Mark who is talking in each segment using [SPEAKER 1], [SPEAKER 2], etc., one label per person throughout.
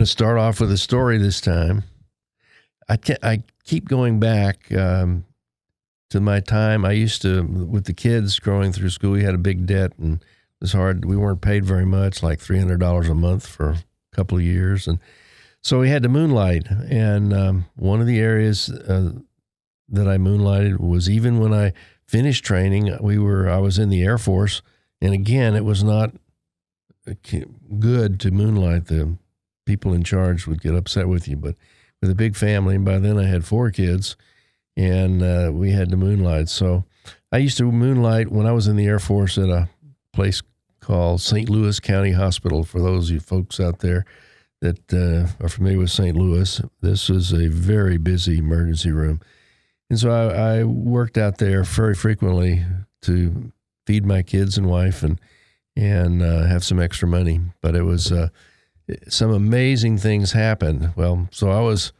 [SPEAKER 1] to start off with a story this time. I keep going back to my time. I used to, with the kids growing through school, we had a big debt and it was hard. We weren't paid very much, like $300 a month for a couple of years. And so we had to moonlight. And one of the areas that I moonlighted was even when I finished training, I was in the Air Force. And again, it was not good to moonlight. The people in charge would get upset with you, but with a big family, and by then I had 4 kids, and we had to moonlight. So I used to moonlight when I was in the Air Force at a place called St. Louis County Hospital. For those of you folks out there that are familiar with St. Louis, this is a very busy emergency room. And so I worked out there very frequently to feed my kids and wife and have some extra money. But it was some amazing things happened. Well, so I was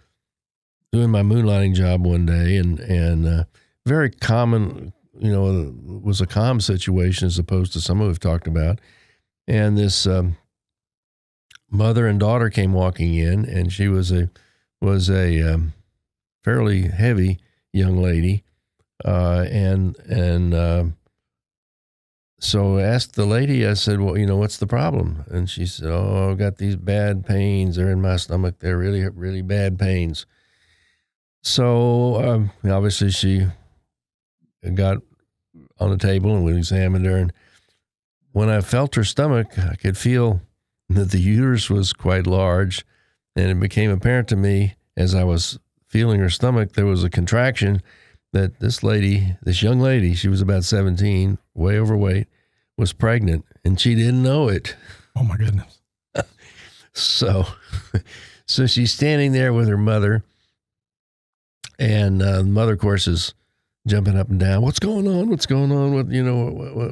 [SPEAKER 1] doing my moonlighting job one day, and very common, it was a calm situation as opposed to some we've talked about. And this mother and daughter came walking in, and she was a fairly heavy young lady, so I asked the lady, I said, well, what's the problem? And she said, oh, I've got these bad pains. They're in my stomach. They're really, really bad pains. So obviously she got on the table and we examined her. And when I felt her stomach, I could feel that the uterus was quite large. And it became apparent to me as I was feeling her stomach, there was a contraction that this young lady, she was about 17, way overweight, was pregnant, and she didn't know it.
[SPEAKER 2] Oh my goodness.
[SPEAKER 1] So she's standing there with her mother, and the mother, of course, is jumping up and down. What's going on? What's going on with,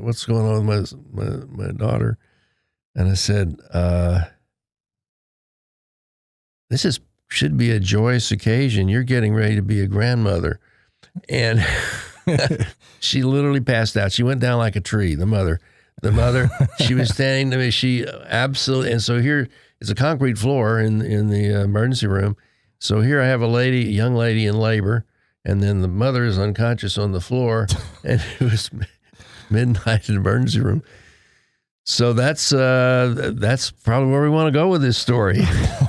[SPEAKER 1] what's going on with my daughter? And I said, this should be a joyous occasion. You're getting ready to be a grandmother. And she literally passed out. She went down like a tree. The mother, she was standing to me. She absolutely, and so here it's a concrete floor in the emergency room. So here I have a young lady in labor, and then the mother is unconscious on the floor, and it was midnight in the emergency room. So that's probably where we want to go with this story.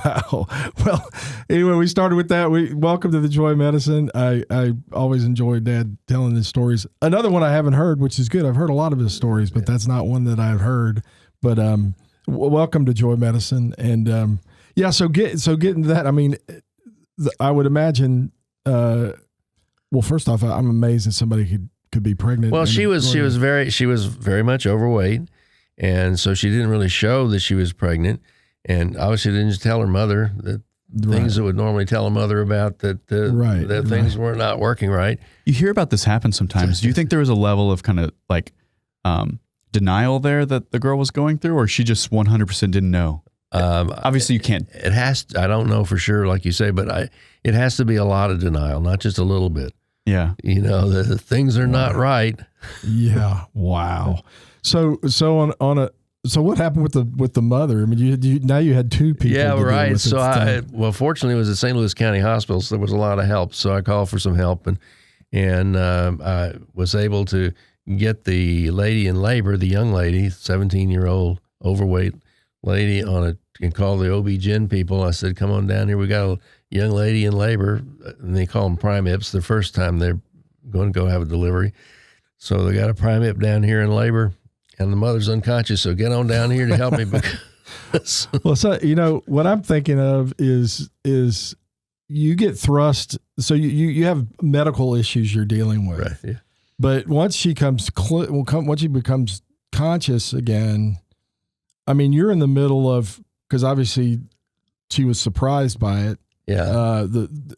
[SPEAKER 2] Wow. Well, anyway, we started with that. Welcome to the Joy of Medicine. I always enjoy Dad telling his stories. Another one I haven't heard, which is good. I've heard a lot of his stories, but that's not one that I've heard. But welcome to Joy of Medicine. And so getting to that, I mean, I would imagine. Well, first off, I'm amazed that somebody could be pregnant.
[SPEAKER 1] Well, she was very much overweight. And so she didn't really show that she was pregnant, and obviously didn't just tell her mother that things that would normally tell a mother about that things were not working right.
[SPEAKER 3] You hear about this happen sometimes. Do you think there was a level of kind of like denial there that the girl was going through, or she just 100% didn't know? Obviously, you can't.
[SPEAKER 1] It has. I don't know for sure, like you say, but it has to be a lot of denial, not just a little bit.
[SPEAKER 3] Yeah,
[SPEAKER 1] the things are not right.
[SPEAKER 2] Yeah. Wow. So what happened with the mother? I mean, you had 2 people.
[SPEAKER 1] Yeah, right. So fortunately, it was at St. Louis County Hospital, so there was a lot of help. So I called for some help, and I was able to get the lady in labor, the young lady, 17-year-old overweight lady, and call the OB-GYN people. I said, "Come on down here. We got a young lady in labor," and they call them prime hips the first time they're going to go have a delivery. So they got a prime hip down here in labor. And the mother's unconscious, so get on down here to help me. Because
[SPEAKER 2] well, so what I'm thinking of is you get thrust. So you have medical issues you're dealing with,
[SPEAKER 1] right? Yeah.
[SPEAKER 2] But once she becomes conscious again, I mean, you're in the middle of, because obviously she was surprised by it.
[SPEAKER 1] Yeah.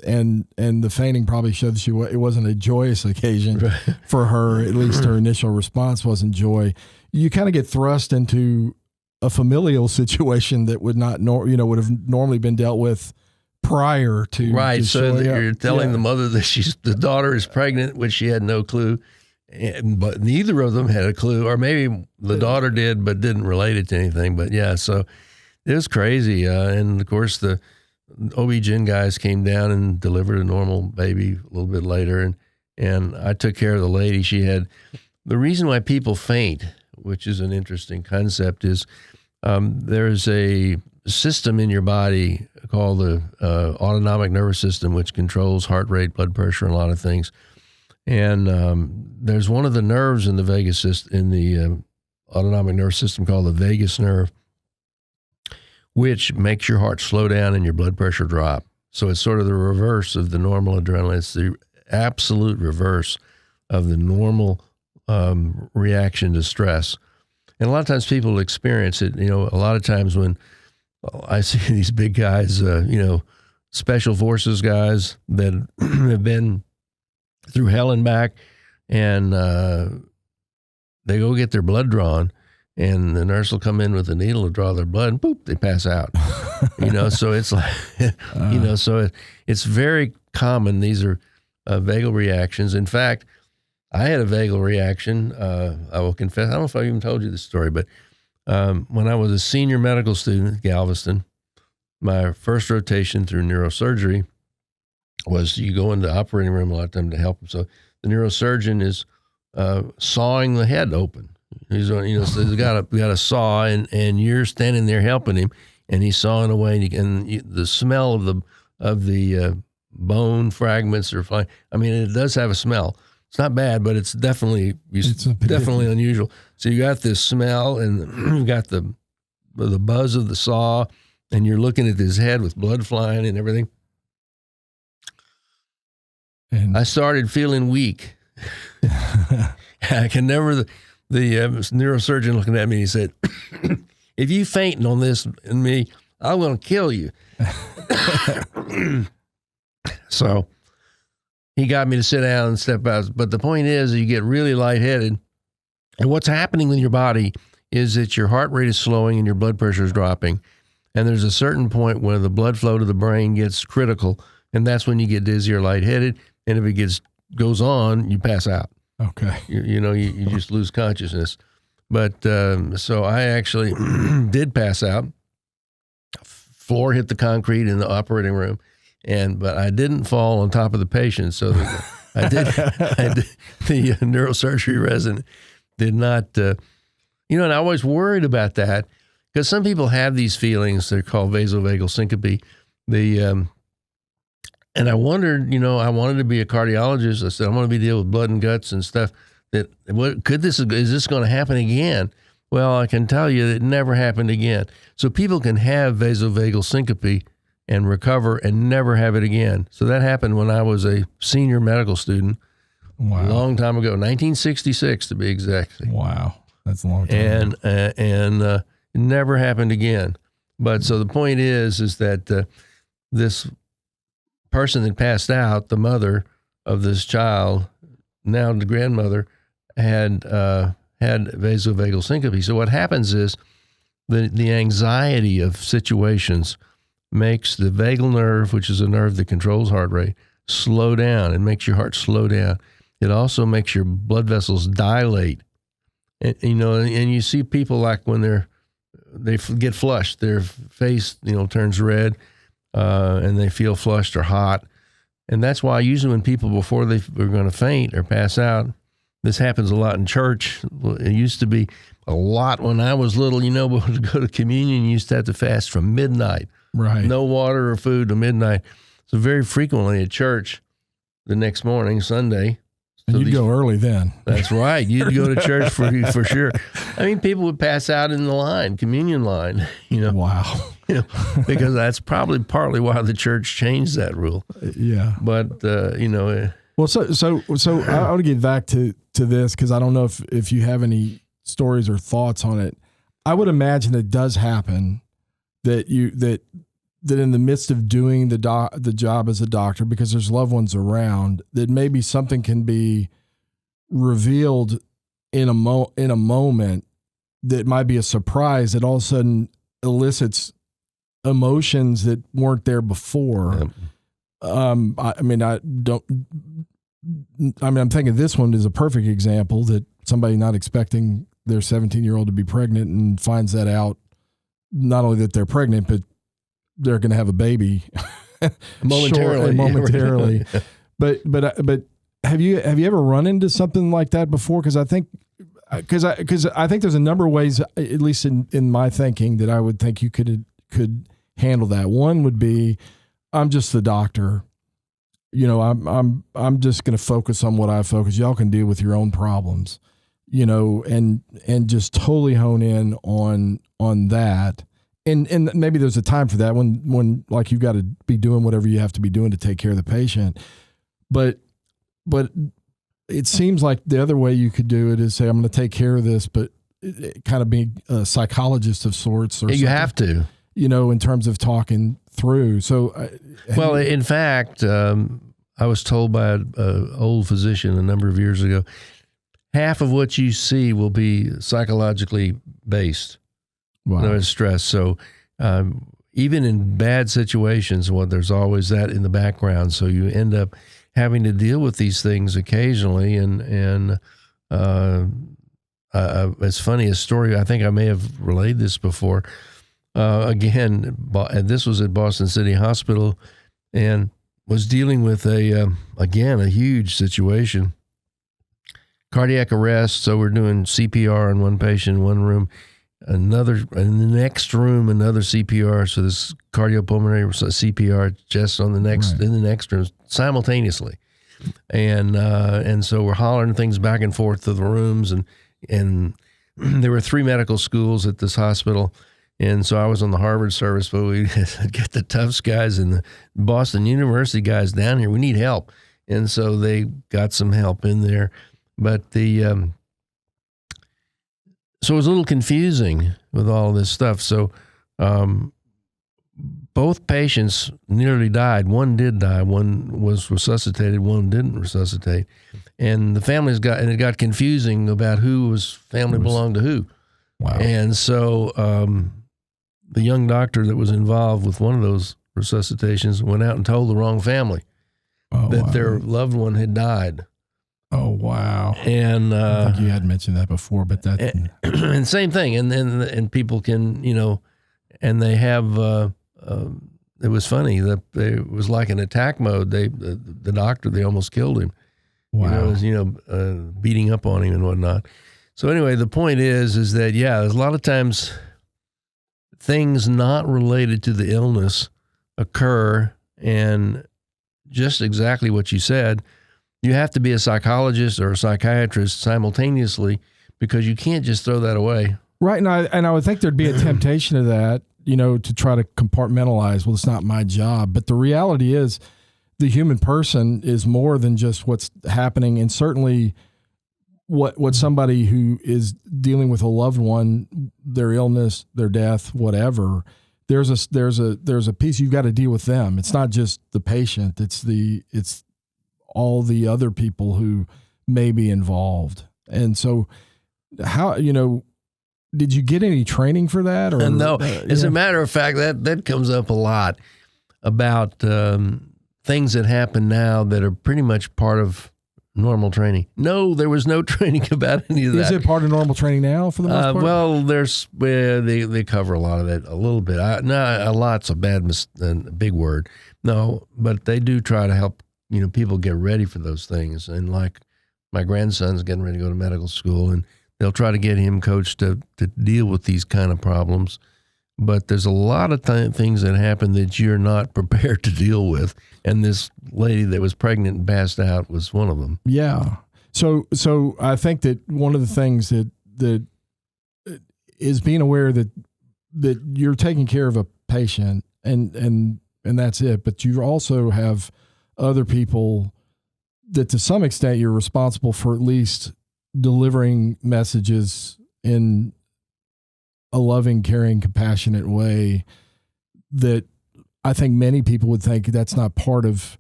[SPEAKER 2] And the fainting probably showed that it wasn't a joyous occasion for her. At least her initial response wasn't joy. You kind of get thrust into a familial situation that would not, would have normally been dealt with prior to.
[SPEAKER 1] Right. So you're telling the mother that the daughter is pregnant, which she had no clue, but neither of them had a clue, or maybe the daughter did, but didn't relate it to anything. But yeah, so It was crazy. And of course, the OB-GYN guys came down and delivered a normal baby a little bit later. And I took care of the lady. She had, the reason why people faint, which is an interesting concept, is there's a system in your body called the autonomic nervous system, which controls heart rate, blood pressure, and a lot of things. And there's one of the nerves in the vagus system, in the autonomic nervous system, called the vagus nerve, which makes your heart slow down and your blood pressure drop. So it's sort of the reverse of the normal adrenaline. It's the absolute reverse of the normal reaction to stress. And a lot of times people experience it. You know, a lot of times when I see these big guys, you know, special forces guys that have been through hell and back, and they go get their blood drawn, and the nurse will come in with a needle to draw their blood, and boop, they pass out. You know, so it's like, you know, so it's very common. These are vagal reactions. In fact, I had a vagal reaction. I will confess, I don't know if I even told you this story, but when I was a senior medical student at Galveston, my first rotation through neurosurgery was you go into the operating room a lot of time to help them. So the neurosurgeon is sawing the head open. He's on, you know, so he's got a saw, and you're standing there helping him, and he's sawing away, and the smell of the bone fragments are fine. I mean, it does have a smell. It's not bad, but it's definitely definitely unusual. So you got this smell, and you got the buzz of the saw, and you're looking at his head with blood flying and everything. And I started feeling weak. I can never. The neurosurgeon looking at me, he said, "If you fainting on this and me, I'm going to kill you." So he got me to sit down and step out. But the point is, you get really lightheaded. And what's happening with your body is that your heart rate is slowing and your blood pressure is dropping. And there's a certain point where the blood flow to the brain gets critical. And that's when you get dizzy or lightheaded. And if it goes on, you pass out.
[SPEAKER 2] Okay.
[SPEAKER 1] You just lose consciousness. But so I actually did pass out. Floor hit the concrete in the operating room. But I didn't fall on top of the patient, so I did. The neurosurgery resident did not. And I was worried about that because some people have these feelings. They're called vasovagal syncope. And I wondered. I wanted to be a cardiologist. I said I want to be dealing with blood and guts and stuff. Is this going to happen again? Well, I can tell you that it never happened again. So people can have vasovagal syncope and recover and never have it again. So that happened when I was a senior medical student. Wow. A long time ago, 1966 to be exact.
[SPEAKER 2] Wow. That's a long time.
[SPEAKER 1] And it never happened again. But so the point is that this person that passed out, the mother of this child, now the grandmother, had vasovagal syncope. So what happens is the anxiety of situations makes the vagal nerve, which is a nerve that controls heart rate, slow down. It makes your heart slow down. It also makes your blood vessels dilate. And you see people like when they get flushed, their face, turns red, and they feel flushed or hot. And that's why usually when people, before they were going to faint or pass out, this happens a lot in church. It used to be a lot when I was little, to go to communion, you used to have to fast from midnight.
[SPEAKER 2] Right.
[SPEAKER 1] No water or food till midnight. So very frequently at church the next morning, Sunday.
[SPEAKER 2] And you'd go early then.
[SPEAKER 1] That's right. You'd go to church for sure. I mean, people would pass out in the communion line,
[SPEAKER 2] Wow.
[SPEAKER 1] Because that's probably partly why the church changed that rule.
[SPEAKER 2] Yeah.
[SPEAKER 1] But,
[SPEAKER 2] Well, so I want to get back to this because I don't know if you have any stories or thoughts on it. I would imagine it does happen that in the midst of doing the job as a doctor, because there's loved ones around, that maybe something can be revealed in a moment that might be a surprise that all of a sudden elicits emotions that weren't there before. Yep. I'm thinking this one is a perfect example that somebody not expecting their 17-year-old to be pregnant and finds that out not only that they're pregnant, but they're going to have a baby momentarily. But have you ever run into something like that before? Because I think there's a number of ways, at least in my thinking, that I would think you could handle that. One would be, I'm just the doctor. I'm just going to focus on what I focus. Y'all can deal with your own problems, and just totally hone in on that. And maybe there's a time for that when like you've got to be doing whatever you have to be doing to take care of the patient. But it seems like the other way you could do it is say, I'm going to take care of this, but kind of be a psychologist of sorts. Or
[SPEAKER 1] you have to,
[SPEAKER 2] in terms of talking through. So,
[SPEAKER 1] in fact, I was told by an old physician a number of years ago, half of what you see will be psychologically based.
[SPEAKER 2] Wow.
[SPEAKER 1] There's stress. So even in bad situations, there's always that in the background. So you end up having to deal with these things occasionally. And it's funny, a story, I think I may have relayed this before. Again, this was at Boston City Hospital, and was dealing with a huge situation. Cardiac arrest. So we're doing CPR on one patient in one room. In the next room, another CPR. So this cardiopulmonary CPR just on the next, in the next room simultaneously. And so we're hollering things back and forth to the rooms, and there were 3 medical schools at this hospital. And so I was on the Harvard service, but we get the Tufts guys and the Boston University guys down here. We need help. And so they got some help in there, but so it was a little confusing with all this stuff. So both patients nearly died. One did die. One was resuscitated. One didn't resuscitate. And the families it got confusing about family belonged to who.
[SPEAKER 2] Wow.
[SPEAKER 1] And so the young doctor that was involved with one of those resuscitations went out and told the wrong family that their loved one had died.
[SPEAKER 2] Oh, wow.
[SPEAKER 1] And
[SPEAKER 2] I think you had mentioned that before, but that
[SPEAKER 1] and same thing. And people can, and they have it was funny that it was like an attack mode. The doctor, they almost killed him.
[SPEAKER 2] Wow.
[SPEAKER 1] Beating up on him and whatnot. So anyway, the point is that there's a lot of times things not related to the illness occur, and just exactly what you said, you have to be a psychologist or a psychiatrist simultaneously, because you can't just throw that away.
[SPEAKER 2] Right. And I would think there'd be a temptation to that, to try to compartmentalize. Well, it's not my job. But the reality is the human person is more than just what's happening. And certainly what somebody who is dealing with a loved one, their illness, their death, whatever, there's a piece you've got to deal with them. It's not just the patient. It's all the other people who may be involved. And so how, did you get any training for that? Or
[SPEAKER 1] no, as a matter of fact, that comes up a lot about things that happen now that are pretty much part of normal training. No, there was no training about any of that.
[SPEAKER 2] Is it part of normal training now for the most part?
[SPEAKER 1] Well, they cover a lot of that, a little bit. A lot's a big word. No, but they do try to help people get ready for those things. And like my grandson's getting ready to go to medical school, and they'll try to get him coached to deal with these kind of problems. But there's a lot of things that happen that you're not prepared to deal with. And this lady that was pregnant and passed out was one of them.
[SPEAKER 2] Yeah. So I think that one of the things that is being aware that you're taking care of a patient and that's it. But you also have other people that to some extent you're responsible for at least delivering messages in a loving, caring, compassionate way that I think many people would think that's not part of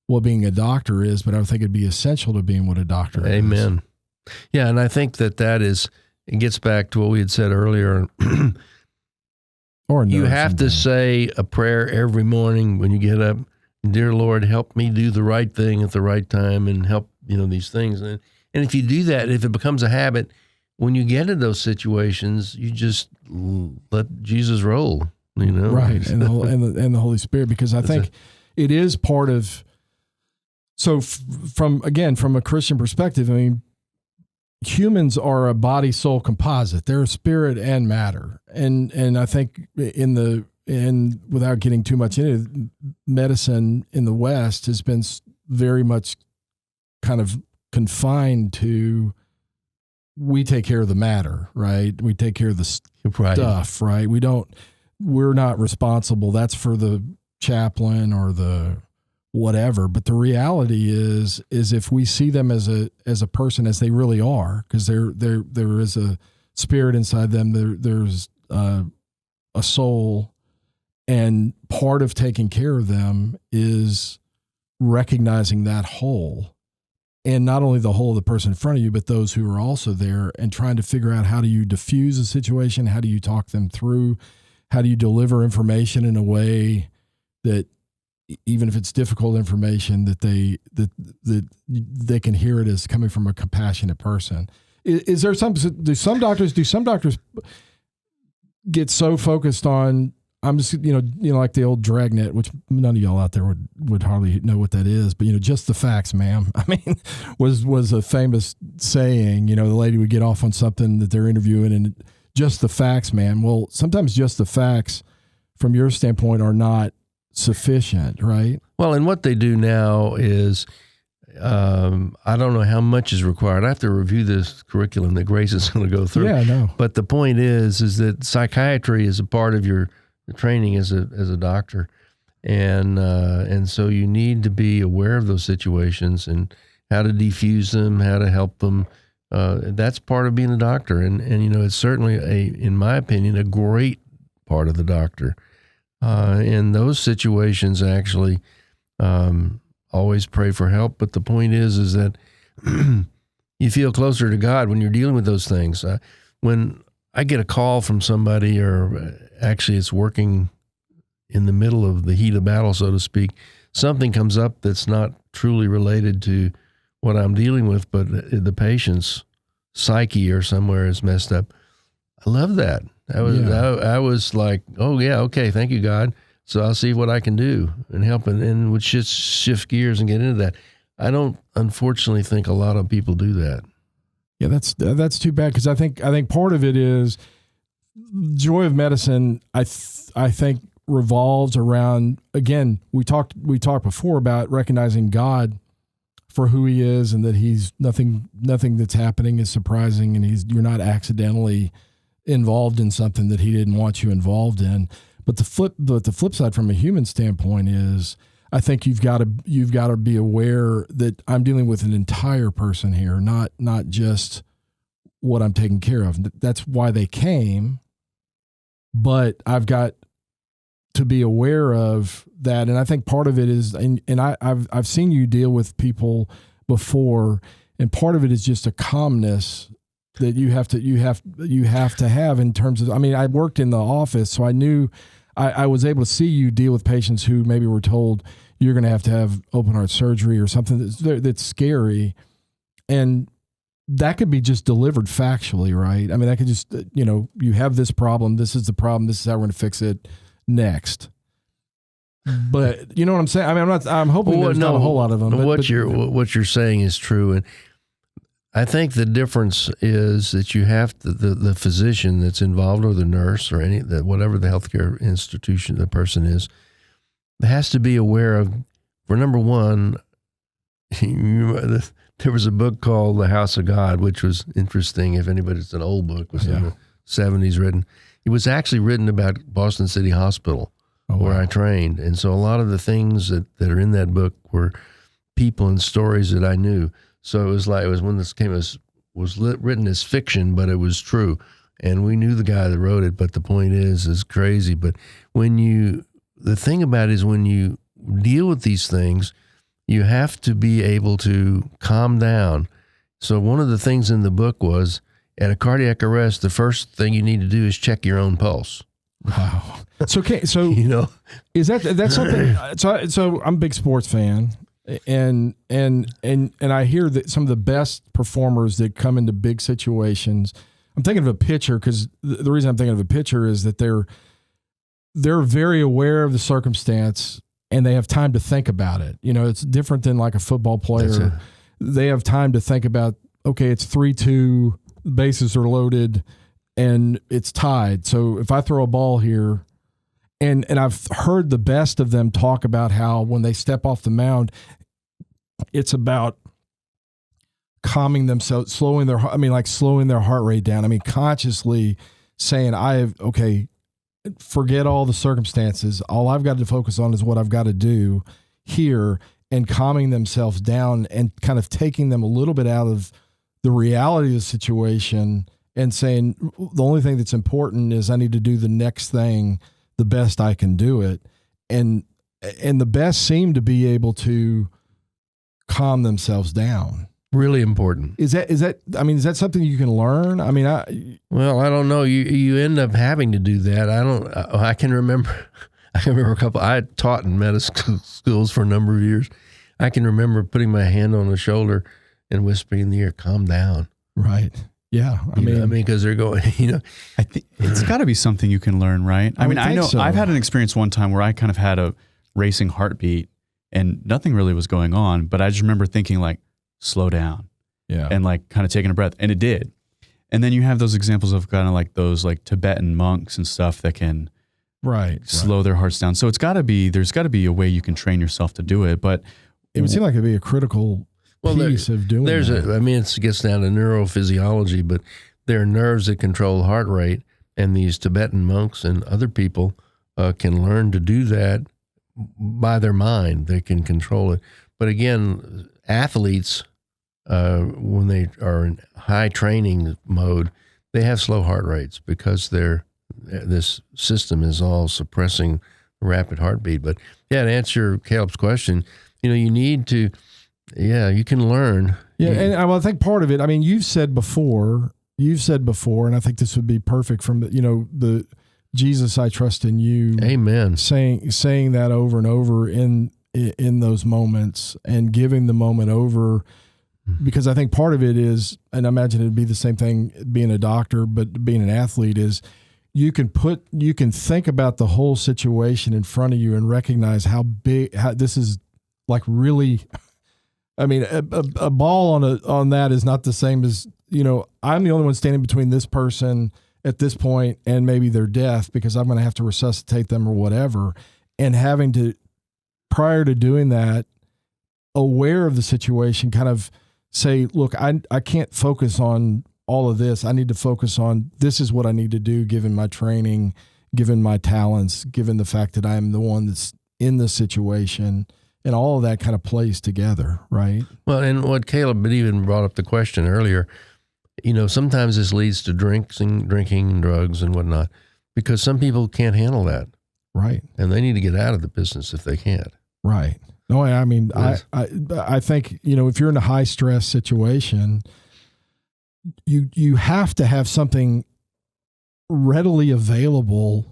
[SPEAKER 2] what being a doctor is, but I would think it'd be essential to being what a doctor is.
[SPEAKER 1] Amen. Yeah, and I think it gets back to what we had said earlier.
[SPEAKER 2] Or
[SPEAKER 1] you have to say a prayer every morning when you get up. Dear Lord, help me do the right thing at the right time and help, these things. And if you do that, if it becomes a habit, when you get in those situations, you just let Jesus roll, you know?
[SPEAKER 2] Right. And the Holy Spirit, because I think it is part of, so from a Christian perspective, I mean, humans are a body soul composite. They're spirit and matter. And I think without getting too much into it, medicine in the West has been very much kind of confined to, we take care of the matter, right? We take care of the stuff, right? We're not responsible. That's for the chaplain or the whatever. But the reality is if we see them as a person, as they really are, because there is a spirit inside them, there's a soul, and part of taking care of them is recognizing that whole. And not only the whole of the person in front of you, but those who are also there, and trying to figure out, how do you diffuse a situation? How do you talk them through? How do you deliver information in a way that, even if it's difficult information, that they can hear it as coming from a compassionate person? Is there do some doctors get so focused on, I'm just, like the old dragnet, which none of y'all out there would hardly know what that is, but, just the facts, ma'am. I mean, was a famous saying. The lady would get off on something that they're interviewing, and just the facts, ma'am. Well, sometimes just the facts, from your standpoint, are not sufficient, right?
[SPEAKER 1] Well, and what they do now is, I don't know how much is required. I have to review this curriculum that Grace is going to go through.
[SPEAKER 2] Yeah, I know.
[SPEAKER 1] But the point is that psychiatry is a part of your training as a doctor, and so you need to be aware of those situations and how to defuse them, how to help them. That's part of being a doctor, and it's certainly in my opinion, a great part of the doctor. In those situations, actually, always pray for help. But the point is that you feel closer to God when you're dealing with those things. When I get a call from somebody, or actually it's working in the middle of the heat of battle, so to speak, something comes up that's not truly related to what I'm dealing with, but the patient's psyche or somewhere is messed up. I love that. I was like, oh yeah, okay, thank you, God. So I'll see what I can do and help, and would shift gears and get into that. I don't, unfortunately, think a lot of people do that.
[SPEAKER 2] Yeah, that's too bad, because I think part of it is joy of medicine. I think revolves around, again, we talked before about recognizing God for who He is, and that He's nothing that's happening is surprising, and you're not accidentally involved in something that He didn't want you involved in. But the flip side from a human standpoint is, I think you've got to be aware that I'm dealing with an entire person here, not just what I'm taking care of. That's why they came, but I've got to be aware of that. And I think part of it is, and I've seen you deal with people before, and part of it is just a calmness that you have to have in terms of, I mean, I worked in the office, so I knew I was able to see you deal with patients who maybe were told you're going to have open heart surgery or something that's scary. And that could be just delivered factually, right? I mean, that could just, you have this problem. This is the problem. This is how we're going to fix it next. But you know what I'm saying? I mean, I'm hoping there's not a whole lot of them.
[SPEAKER 1] What you're saying is true. And I think the difference is that you have the physician that's involved, or the nurse, or whatever the healthcare institution the person is, has to be aware of, for number one, there was a book called The House of God, which was interesting. If it's an old book, it was in the 70s written. It was actually written about Boston City Hospital, where I trained. And so a lot of the things that are in that book were people and stories that I knew. So it was when this was written as fiction, but it was true. And we knew the guy that wrote it, but the point is crazy. But the thing about it is, when you deal with these things, you have to be able to calm down. So one of the things in the book was, at a cardiac arrest, the first thing you need to do is check your own pulse.
[SPEAKER 2] Wow. So is that something? So I'm a big sports fan. And I hear that some of the best performers that come into big situations, I'm thinking of a pitcher, because the reason I'm thinking of a pitcher is that they're very aware of the circumstance and they have time to think about it. You know, it's different than like a football player. They have time to think about, okay, it's 3-2, bases are loaded, and it's tied. So if I throw a ball here, and I've heard the best of them talk about how when they step off the mound, it's about calming themselves, slowing their heart rate down. I mean, consciously saying, forget all the circumstances. All I've got to focus on is what I've got to do here, and calming themselves down and kind of taking them a little bit out of the reality of the situation and saying, the only thing that's important is I need to do the next thing the best I can do it. And the best seem to be able to calm themselves down. Really important. Is that something you can learn? I mean, I don't know. You end up having to do that. I can remember a couple. I had taught in medical schools for a number of years. I can remember putting my hand on the shoulder and whispering in the ear, "Calm down." Right. Yeah. I mean, because they're going.
[SPEAKER 3] I think it's got to be something you can learn, right? I know so. I've had an experience one time where I kind of had a racing heartbeat and nothing really was going on, but I just remember thinking like, slow down. Yeah. And like kind of taking a breath, and it did. And then you have those examples of kind of like those like Tibetan monks and stuff that can slow their hearts down. So there's got to be a way you can train yourself to do it, but
[SPEAKER 2] it would seem like it'd be a critical piece of doing that.
[SPEAKER 1] It gets down to neurophysiology, but there are nerves that control heart rate, and these Tibetan monks and other people can learn to do that by their mind. They can control it. But again, athletes, when they are in high training mode, they have slow heart rates because this system is all suppressing rapid heartbeat. But yeah, to answer Caleb's question, you need to, you can learn.
[SPEAKER 2] Yeah, and I think part of it, I mean, you've said before, and I think this would be perfect from the Jesus, I trust in you.
[SPEAKER 1] Amen.
[SPEAKER 2] Saying that over and over in those moments and giving the moment over, because I think part of it is, and I imagine it'd be the same thing being a doctor, but being an athlete is you can think about the whole situation in front of you and recognize how this is like really, I mean, a ball on that is not the same as, I'm the only one standing between this person at this point and maybe their death because I'm going to have to resuscitate them or whatever. And having to, prior to doing that, aware of the situation, kind of say, look, I can't focus on all of this. I need to focus on, this is what I need to do given my training, given my talents, given the fact that I'm the one that's in the situation, and all of that kind of plays together, right?
[SPEAKER 1] Well, and what Caleb even brought up the question earlier, sometimes this leads to drinking, drugs and whatnot, because some people can't handle that.
[SPEAKER 2] Right.
[SPEAKER 1] And they need to get out of the business if they can't.
[SPEAKER 2] Right. No, I mean, yes. I think, if you're in a high stress situation, you have to have something readily available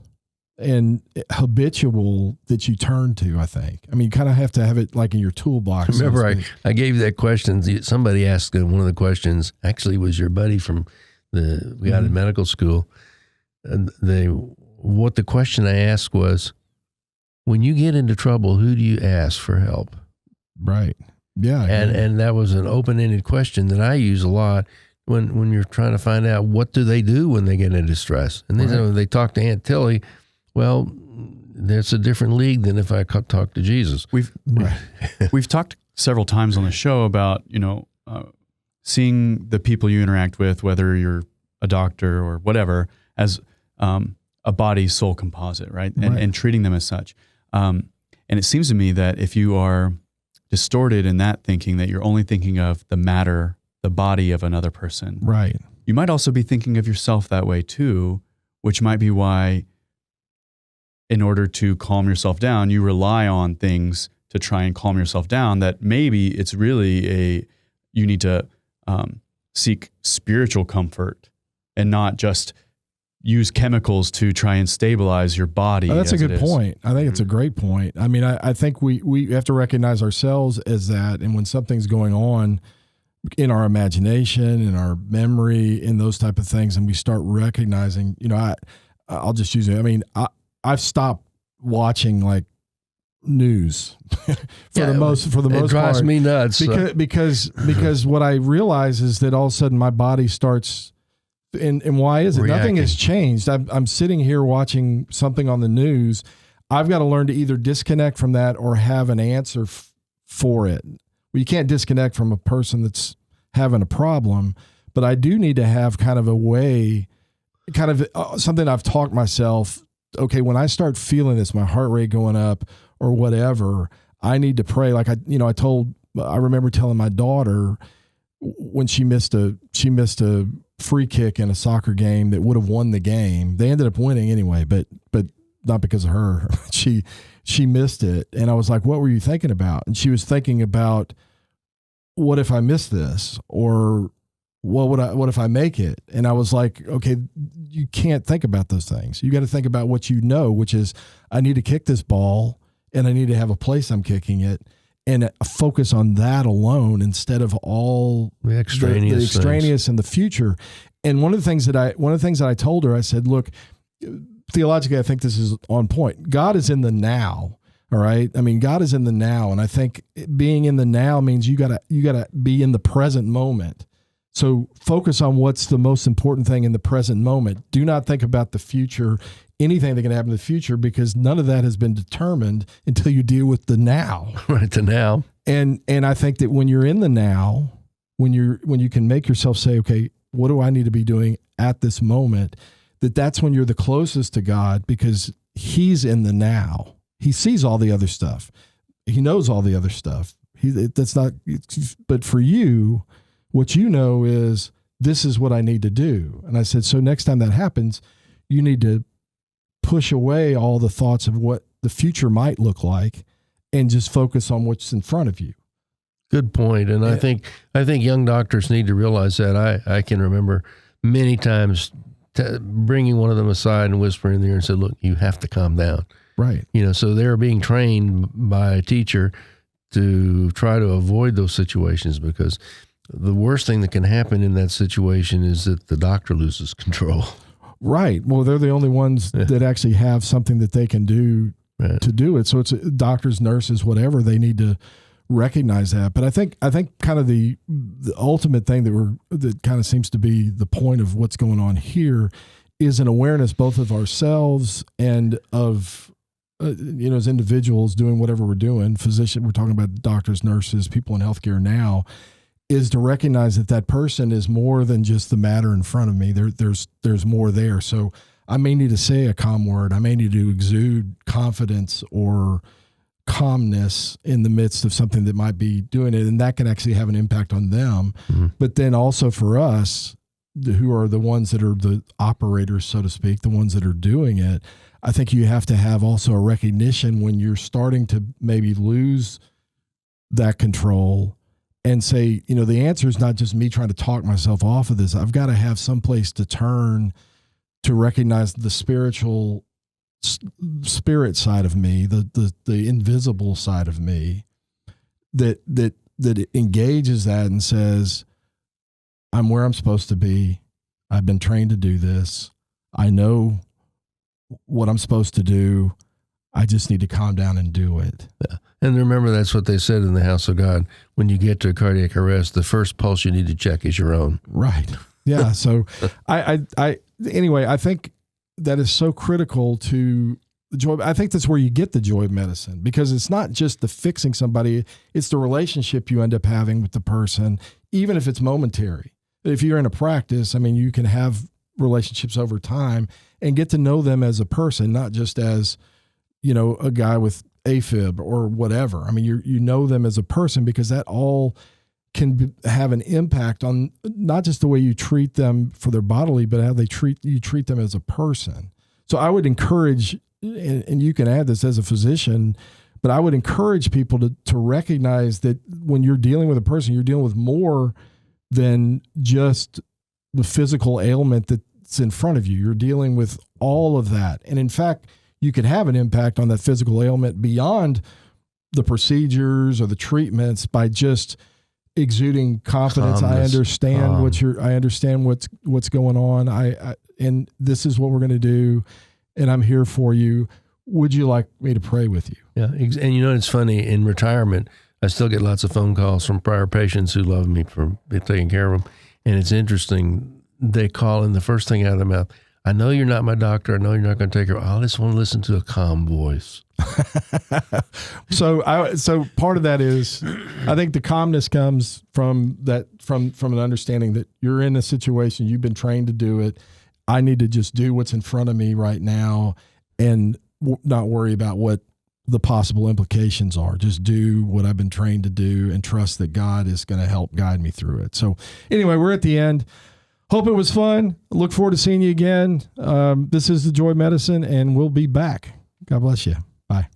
[SPEAKER 2] and habitual that you turn to, I think. I mean, you kind of have to have it like in your toolbox.
[SPEAKER 1] Remember, I gave you that question. Somebody asked one of the questions, actually was your buddy from we got in medical school. What the question I asked was, when you get into trouble, who do you ask for help?
[SPEAKER 2] Right. Yeah.
[SPEAKER 1] And that was an open-ended question that I use a lot when you're trying to find out what do they do when they get into stress. And they talk to Aunt Tilly. Well, that's a different league than if I talk to Jesus.
[SPEAKER 3] We've talked several times on the show about, seeing the people you interact with, whether you're a doctor or whatever, as a body soul composite, right? And treating them as such. And it seems to me that if you are distorted in that thinking, that you're only thinking of the matter, the body of another person.
[SPEAKER 2] Right.
[SPEAKER 3] You might also be thinking of yourself that way too, which might be why, in order to calm yourself down, you rely on things to try and calm yourself down, that maybe it's really you need to seek spiritual comfort and not just use chemicals to try and stabilize your body.
[SPEAKER 2] Oh, that's a good point. I think it's a great point. I mean, I think we have to recognize ourselves as that. And when something's going on in our imagination, in our memory, in those type of things, and we start recognizing, I'll just use it. I mean, I've stopped watching like news for the most part.
[SPEAKER 1] It drives me nuts.
[SPEAKER 2] Because what I realize is that all of a sudden my body starts, and why is it?
[SPEAKER 1] Reacting.
[SPEAKER 2] Nothing has changed. I'm sitting here watching something on the news. I've got to learn to either disconnect from that or have an answer for it. Well, you can't disconnect from a person that's having a problem, but I do need to have kind of a way, kind of something I've taught myself. Okay, when I start feeling this, my heart rate going up or whatever, I need to pray. Like I remember telling my daughter when she missed a free kick in a soccer game that would have won the game. They ended up winning anyway, but not because of her. She missed it. And I was like, what were you thinking about? And she was thinking about, what if I miss this? Or what if I make it? And I was like, okay, you can't think about those things. You got to think about what you know, which is I need to kick this ball and I need to have a place I'm kicking it, and focus on that alone instead of all
[SPEAKER 1] the extraneous
[SPEAKER 2] in the future. And one of the things that I told her, I said, look, theologically, I think this is on point. God is in the now. All right. I mean, God is in the now. And I think being in the now means you gotta be in the present moment. So focus on what's the most important thing in the present moment. Do not think about the future, anything that can happen in the future, because none of that has been determined until you deal with the now.
[SPEAKER 1] Right, the now.
[SPEAKER 2] And I think that when you're in the now, when you can make yourself say, okay, what do I need to be doing at this moment? That's when you're the closest to God, because he's in the now. He sees all the other stuff. He knows all the other stuff. But for you, what you know is, this is what I need to do. And I said, so next time that happens, you need to push away all the thoughts of what the future might look like and just focus on what's in front of you.
[SPEAKER 1] Good point. And I think young doctors need to realize that. I can remember many times bringing one of them aside and whispering in their ear and said, look, you have to calm down.
[SPEAKER 2] Right.
[SPEAKER 1] So they're being trained by a teacher to try to avoid those situations, because the worst thing that can happen in that situation is that the doctor loses control. Right.
[SPEAKER 2] Well, they're the only ones that actually have something that they can do to do it. So it's doctors, nurses, whatever, they need to recognize that. But I think kind of the ultimate thing that kind of seems to be the point of what's going on here is an awareness both of ourselves and of as individuals doing whatever we're doing, we're talking about doctors, nurses, people in healthcare now, is to recognize that person is more than just the matter in front of me. There's more there. So I may need to say a calm word. I may need to exude confidence or calmness in the midst of something that might be doing it. And that can actually have an impact on them. Mm-hmm. But then also for us, who are the ones that are the operators, so to speak, the ones that are doing it, I think you have to have also a recognition when you're starting to maybe lose that control and say, the answer is not just me trying to talk myself off of this. I've got to have some place to turn to recognize the spirit side of me, the invisible side of me that engages that and says, I'm where I'm supposed to be. I've been trained to do this. I know what I'm supposed to do. I just need to calm down and do it.
[SPEAKER 1] Yeah. And remember, that's what they said in the house of God. When you get to a cardiac arrest, the first pulse you need to check is your own.
[SPEAKER 2] Right. Yeah. So anyway, I think that is so critical to the joy. I think that's where you get the joy of medicine, because it's not just the fixing somebody, it's the relationship you end up having with the person, even if it's momentary. If you're in a practice, I mean, you can have relationships over time and get to know them as a person, not just as, a guy with AFib or whatever. I mean, you know them as a person, because that all can have an impact on not just the way you treat them for their bodily, but how you treat them as a person. So I would encourage, and you can add this as a physician, but I would encourage people to recognize that when you're dealing with a person, you're dealing with more than just the physical ailment that that's in front of you. You're dealing with all of that. And in fact, you could have an impact on that physical ailment beyond the procedures or the treatments by just exuding confidence.
[SPEAKER 1] Calmness.
[SPEAKER 2] I understand what's going on. And this is what we're going to do. And I'm here for you. Would you like me to pray with you?
[SPEAKER 1] Yeah. And it's funny, in retirement, I still get lots of phone calls from prior patients who love me for taking care of them. And it's interesting. They call, and the first thing out of their mouth, I know you're not my doctor. I know you're not going to take care of. I just want to listen to a calm voice.
[SPEAKER 2] So part of that is, I think the calmness comes from an understanding that you're in a situation, you've been trained to do it. I need to just do what's in front of me right now and not worry about what the possible implications are. Just do what I've been trained to do and trust that God is going to help guide me through it. So anyway, we're at the end. Hope it was fun. Look forward to seeing you again. This is The Joy Medicine, and we'll be back. God bless you. Bye.